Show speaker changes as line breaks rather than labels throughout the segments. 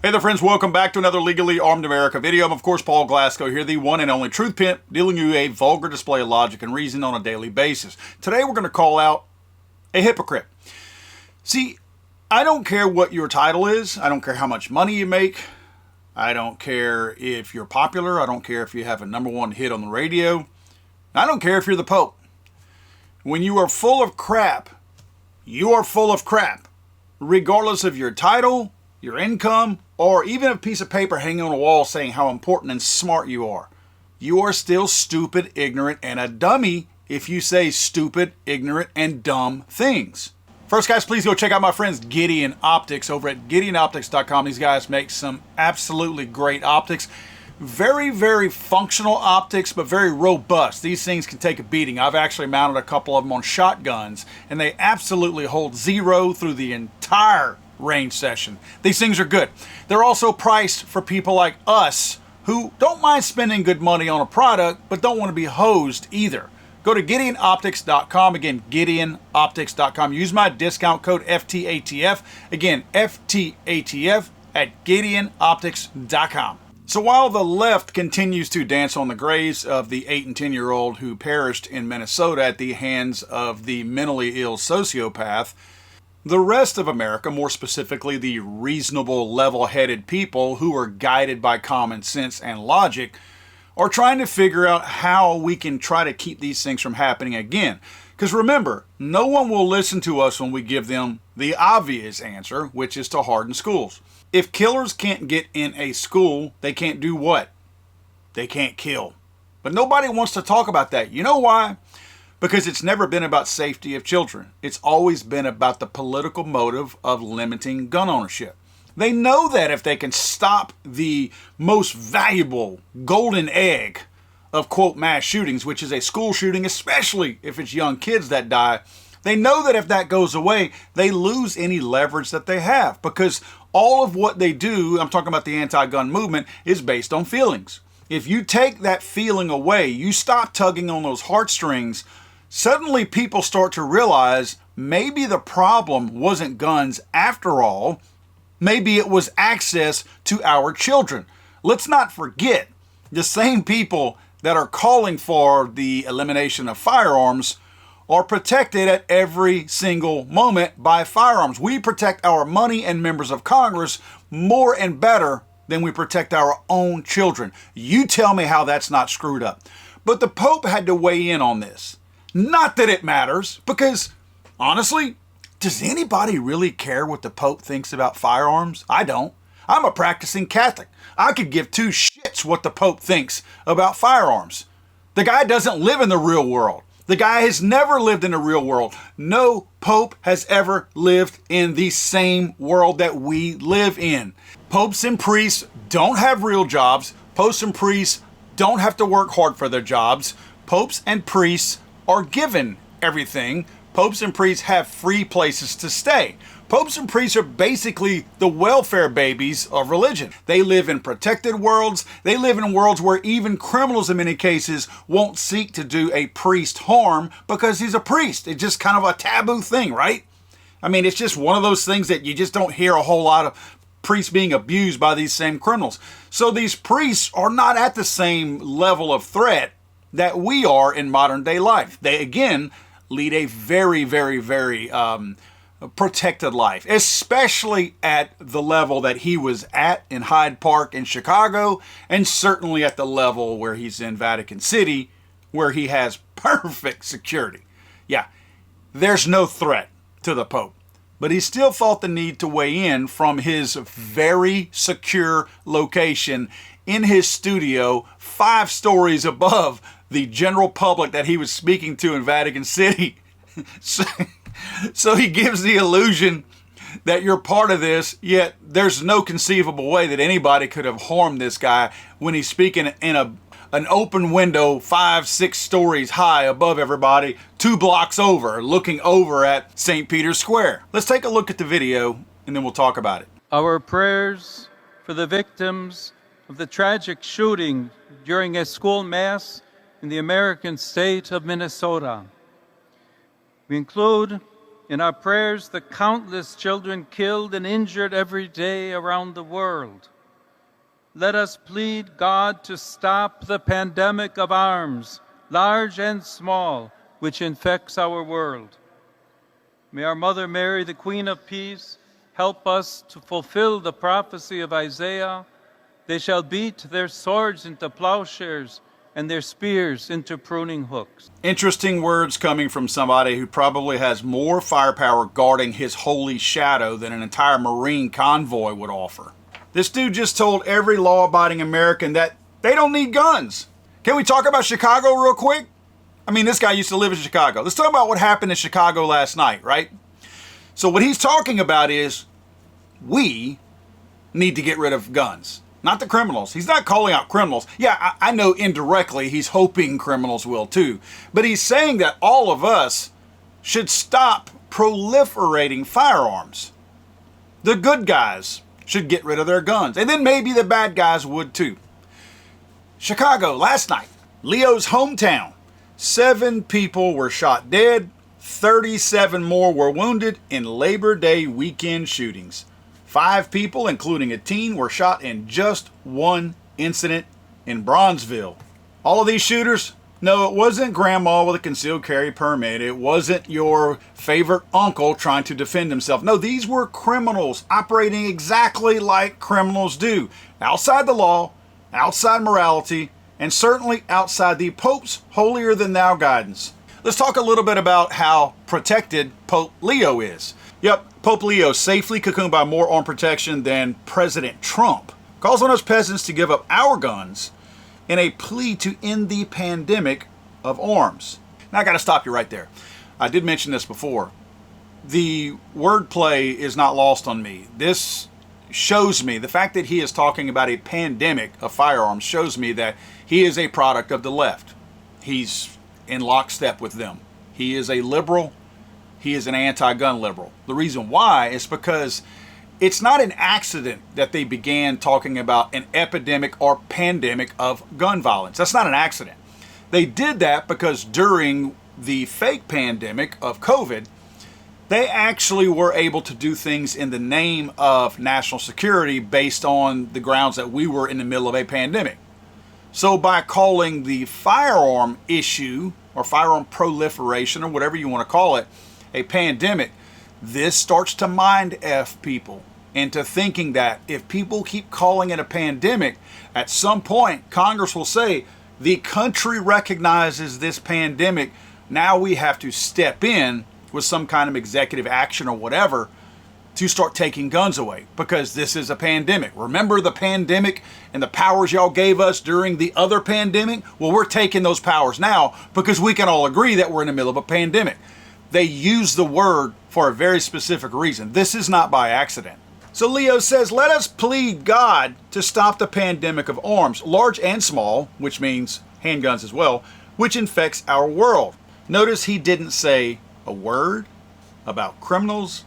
Hey there friends, welcome back to another Legally Armed America video. I'm of course Paul Glasgow here, the one and only truth pimp, dealing you a vulgar display of logic and reason on a daily basis. Today we're going to call out a hypocrite. See, I don't care what your title is, I don't care how much money you make, I don't care if you're popular, I don't care if you have a #1 hit on the radio, I don't care if you're the Pope. When you are full of crap, you are full of crap, regardless of your title, your income, or even a piece of paper hanging on a wall saying how important and smart you are. You are still stupid, ignorant, and a dummy if you say stupid, ignorant, and dumb things. First, guys, please go check out my friends Gideon Optics over at GideonOptics.com. These guys make some absolutely great optics. Very, very functional optics, but very robust. These things can take a beating. I've actually mounted a couple of them on shotguns, and they absolutely hold zero through the entire range session. These things are good. They're also priced for people like us who don't mind spending good money on a product, but don't want to be hosed either. Go to GideonOptics.com. Again, GideonOptics.com. Use my discount code FTATF. Again, FTATF at GideonOptics.com. So while the left continues to dance on the graves of the 8 and 10-year-old who perished in Minnesota at the hands of the mentally ill sociopath, the rest of America, more specifically the reasonable, level-headed people who are guided by common sense and logic, are trying to figure out how we can try to keep these things from happening again. Because remember, no one will listen to us when we give them the obvious answer, which is to harden schools. If killers can't get in a school, they can't do what? They can't kill. But nobody wants to talk about that. You know why? Because it's never been about safety of children. It's always been about the political motive of limiting gun ownership. They know that if they can stop the most valuable golden egg of, quote, mass shootings, which is a school shooting, especially if it's young kids that die, they know that if that goes away, they lose any leverage that they have. Because all of what they do, I'm talking about the anti-gun movement, is based on feelings. If you take that feeling away, you stop tugging on those heartstrings, suddenly people start to realize maybe the problem wasn't guns after all. Maybe it was access to our children. Let's not forget, the same people that are calling for the elimination of firearms are protected at every single moment by firearms. We protect our money and members of Congress more and better than we protect our own children. You tell me how that's not screwed up. But the Pope had to weigh in on this. Not that it matters, because honestly, does anybody really care what the Pope thinks about firearms? I don't. I'm a practicing Catholic. I could give two shits what the Pope thinks about firearms. The guy doesn't live in the real world. The guy has never lived in the real world. No Pope has ever lived in the same world that we live in. Popes and priests don't have real jobs. Popes and priests don't have to work hard for their jobs. Popes and priests are given everything. Popes and priests have free places to stay. Popes and priests are basically the welfare babies of religion. They live in protected worlds. They live in worlds where even criminals in many cases won't seek to do a priest harm because he's a priest. It's just kind of a taboo thing, right? I mean, it's just one of those things that you just don't hear a whole lot of priests being abused by these same criminals. So these priests are not at the same level of threat that we are in modern day life. They, again, lead a very, very, very protected life, especially at the level that he was at in Hyde Park in Chicago, and certainly at the level where he's in Vatican City, where he has perfect security. Yeah, there's no threat to the Pope, but he still felt the need to weigh in from his very secure location in his studio, 5 stories above the general public that he was speaking to in Vatican City. So he gives the illusion that you're part of this, yet there's no conceivable way that anybody could have harmed this guy when he's speaking in an open window 5-6 stories high above everybody, 2 blocks over, looking over at St. Peter's Square. Let's take a look at the video and then we'll talk about it.
Our prayers for the victims of the tragic shooting during a school mass in the American state of Minnesota. We include In our prayers, the countless children killed and injured every day around the world. Let us plead God to stop the pandemic of arms, large and small, which infects our world. May our Mother Mary, the Queen of Peace, help us to fulfill the prophecy of Isaiah. They shall beat their swords into plowshares and their spears into pruning hooks.
Interesting words coming from somebody who probably has more firepower guarding his holy shadow than an entire Marine convoy would offer. This dude just told every law-abiding American that they don't need guns. Can we talk about Chicago real quick? I mean, this guy used to live in Chicago. Let's talk about what happened in Chicago last night, right? So what he's talking about is we need to get rid of guns. Not the criminals. He's not calling out criminals. Yeah, I know indirectly he's hoping criminals will too. But he's saying that all of us should stop proliferating firearms. The good guys should get rid of their guns. And then maybe the bad guys would too. Chicago, last night, Leo's hometown. 7 people were shot dead. 37 more were wounded in Labor Day weekend shootings. 5 people, including a teen, were shot in just one incident in Bronzeville. All of these shooters, no, it wasn't grandma with a concealed carry permit. It wasn't your favorite uncle trying to defend himself. No, these were criminals operating exactly like criminals do. Outside the law, outside morality, and certainly outside the Pope's holier-than-thou guidance. Let's talk a little bit about how protected Pope Leo is. Yep, Pope Leo, safely cocooned by more armed protection than President Trump, calls on us peasants to give up our guns in a plea to end the pandemic of arms. Now I got to stop you right there. I did mention this before. The wordplay is not lost on me. This shows me, the fact that he is talking about a pandemic of firearms shows me that he is a product of the left. He's in lockstep with them. He is a liberal. He is an anti-gun liberal. The reason why is because it's not an accident that they began talking about an epidemic or pandemic of gun violence. That's not an accident. They did that because during the fake pandemic of COVID, they actually were able to do things in the name of national security based on the grounds that we were in the middle of a pandemic. So by calling the firearm issue or firearm proliferation or whatever you want to call it a pandemic, this starts to mind F people into thinking that if people keep calling it a pandemic, at some point Congress will say the country recognizes this pandemic. Now we have to step in with some kind of executive action or whatever to start taking guns away because this is a pandemic. Remember the pandemic and the powers y'all gave us during the other pandemic? Well, we're taking those powers now because we can all agree that we're in the middle of a pandemic. They use the word for a very specific reason. This is not by accident. So Leo says, let us plead God to stop the pandemic of arms, large and small, which means handguns as well, which infects our world. Notice he didn't say a word about criminals,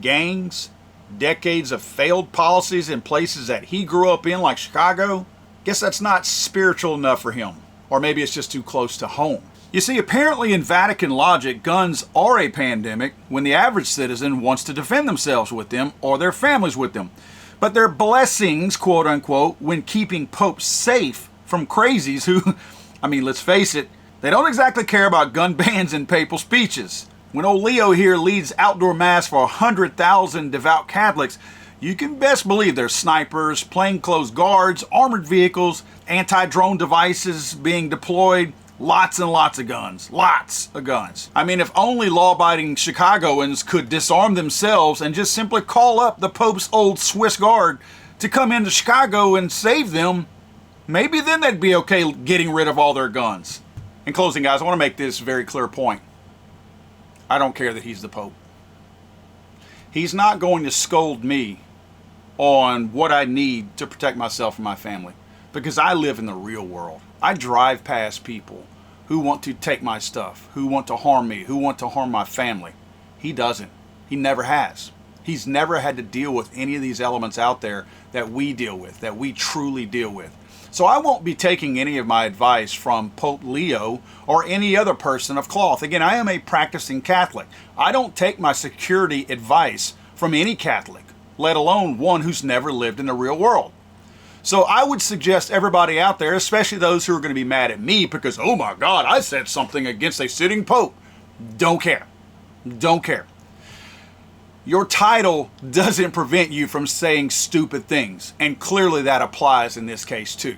gangs, decades of failed policies in places that he grew up in, like Chicago. Guess that's not spiritual enough for him. Or maybe it's just too close to home. You see, apparently in Vatican logic, guns are a pandemic when the average citizen wants to defend themselves with them or their families with them. But they're blessings, quote unquote, when keeping popes safe from crazies who, I mean, let's face it, they don't exactly care about gun bans and papal speeches. When old Leo here leads outdoor mass for 100,000 devout Catholics, you can best believe there's snipers, plainclothes guards, armored vehicles, anti-drone devices being deployed, lots and lots of guns. Lots of guns. I mean, if only law-abiding Chicagoans could disarm themselves and just simply call up the Pope's old Swiss Guard to come into Chicago and save them, maybe then they'd be okay getting rid of all their guns. In closing, guys, I want to make this very clear point. I don't care that he's the Pope. He's not going to scold me on what I need to protect myself and my family because I live in the real world. I drive past people who want to take my stuff, who want to harm me, who want to harm my family. He doesn't. He never has. He's never had to deal with any of these elements out there that we deal with, that we truly deal with. So I won't be taking any of my advice from Pope Leo or any other person of cloth. Again, I am a practicing Catholic. I don't take my security advice from any Catholic, let alone one who's never lived in the real world. So I would suggest everybody out there, especially those who are going to be mad at me because, oh my God, I said something against a sitting Pope. Don't care. Don't care. Your title doesn't prevent you from saying stupid things, and clearly that applies in this case too.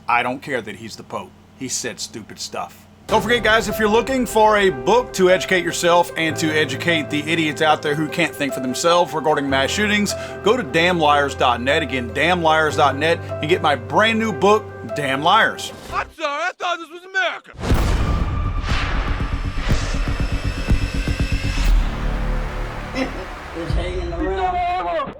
I don't care that he's the Pope. He said stupid stuff. Don't forget, guys, if you're looking for a book to educate yourself and to educate the idiots out there who can't think for themselves regarding mass shootings, go to damnliars.net. Again, damnliars.net, and get my brand new book, Damn Liars.
I'm sorry, I thought this was America.
Just hanging around.